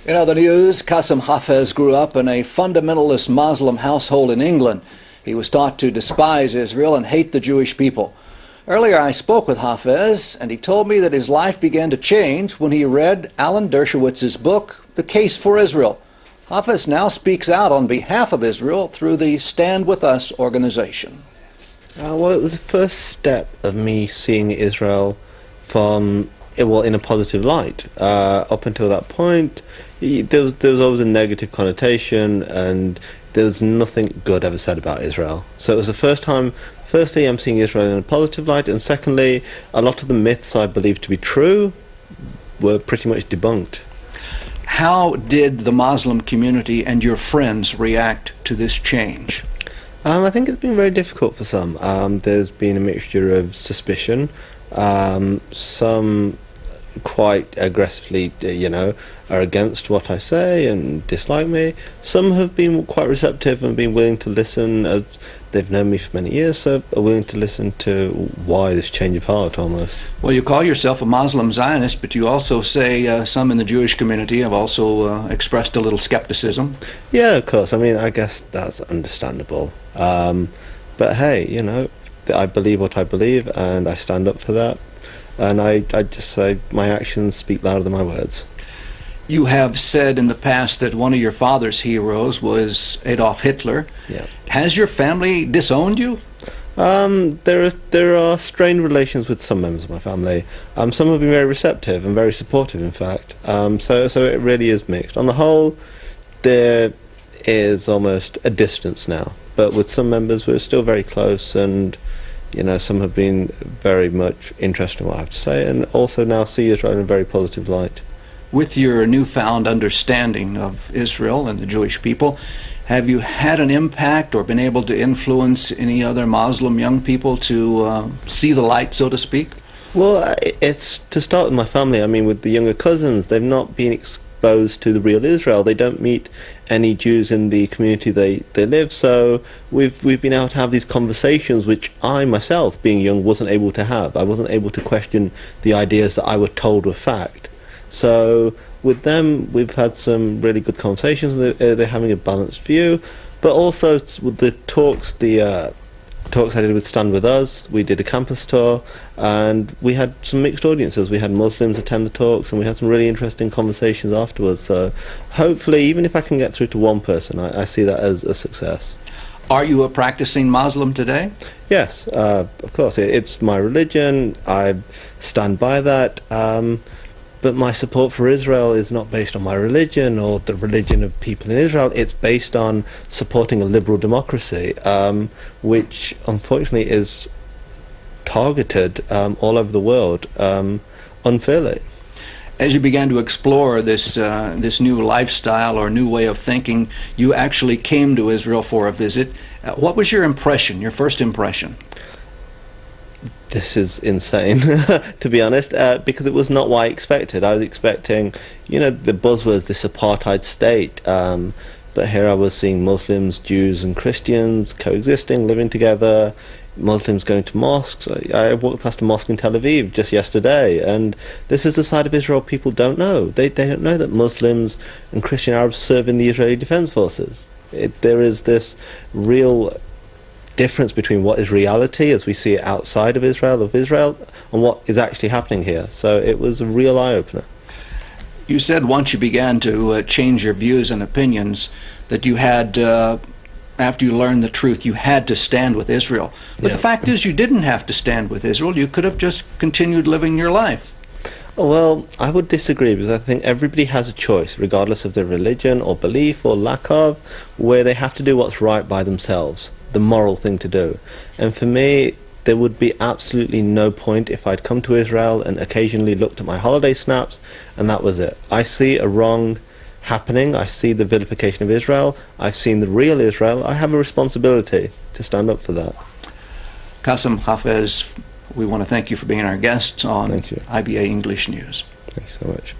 In other news, Qasim Hafez grew up in a fundamentalist Muslim household in England. He was taught to despise Israel and hate the Jewish people. Earlier I spoke with Hafez, and he told me that his life began to change when he read Alan Dershowitz's book, The Case for Israel. Hafez now speaks out on behalf of Israel through the Stand With Us organization. Well, it was the first step of me seeing Israel in a positive light. Up until that point, there was always a negative connotation, and there was nothing good ever said about Israel. So it was the first time. Firstly, I'm seeing Israel in a positive light, and secondly, a lot of the myths I believed to be true were pretty much debunked. How did the Muslim community and your friends react to this change? I think it's been very difficult for some. There's been a mixture of suspicion. Some quite aggressively, are against what I say and dislike me. Some have been quite receptive and been willing to listen, as they've known me for many years, so are willing to listen to why this change of heart almost. Well, you call yourself a Muslim Zionist, but you also say some in the Jewish community have also expressed a little skepticism. Yeah, of course. I mean, I guess that's understandable. But hey, I believe what I believe, and I stand up for that. And I just say my actions speak louder than my words. You have said in the past that one of your father's heroes was Adolf Hitler. Yeah. Has your family disowned you? There are strained relations with some members of my family. Some have been very receptive and very supportive, in fact. So it really is mixed. On the whole, there is almost a distance now. But with some members, we're still very close, and some have been very much interested in what I have to say, and also now see Israel in a very positive light. With your newfound understanding of Israel and the Jewish people, have you had an impact or been able to influence any other Muslim young people to see the light, so to speak? Well, it's to start with my family. I mean, with the younger cousins, they've not been exposed to the real Israel. They don't meet any Jews in the community they live, so we've been able to have these conversations which I myself, being young, wasn't able to have. I wasn't able to question the ideas that I was told were fact. So with them, we've had some really good conversations. They're having a balanced view, but also with the talks I did with Stand With Us, we did a campus tour, and we had some mixed audiences. We had Muslims attend the talks, and we had some really interesting conversations afterwards. So hopefully, even if I can get through to one person, I see that as a success. Are you a practicing Muslim today? Yes, of course. It's my religion. I stand by that. But my support for Israel is not based on my religion or the religion of people in Israel. It's based on supporting a liberal democracy, which unfortunately is targeted all over the world unfairly. As you began to explore this new lifestyle or new way of thinking, you actually came to Israel for a visit. What was your impression, your first impression? This is insane, to be honest, because it was not what I expected. I was expecting, the buzzwords, this apartheid state, but here I was seeing Muslims, Jews and Christians coexisting, living together, Muslims going to mosques. I walked past a mosque in Tel Aviv just yesterday, and this is the side of Israel people don't know. They don't know that Muslims and Christian Arabs serve in the Israeli Defense Forces. There is this real difference between what is reality as we see it outside of Israel, and what is actually happening here. So it was a real eye-opener. You said once you began to change your views and opinions that you had, after you learned the truth, you had to stand with Israel. But the fact is you didn't have to stand with Israel. You could have just continued living your life. Well, I would disagree, because I think everybody has a choice, regardless of their religion or belief or lack of, where they have to do what's right by themselves, the moral thing to do. And for me, there would be absolutely no point if I'd come to Israel and occasionally looked at my holiday snaps and that was it. I see a wrong happening. I see the vilification of Israel. I've seen the real Israel. I have a responsibility to stand up for that. Qasim Hafez, we want to thank you for being our guest on IBA English News. Thank you so much.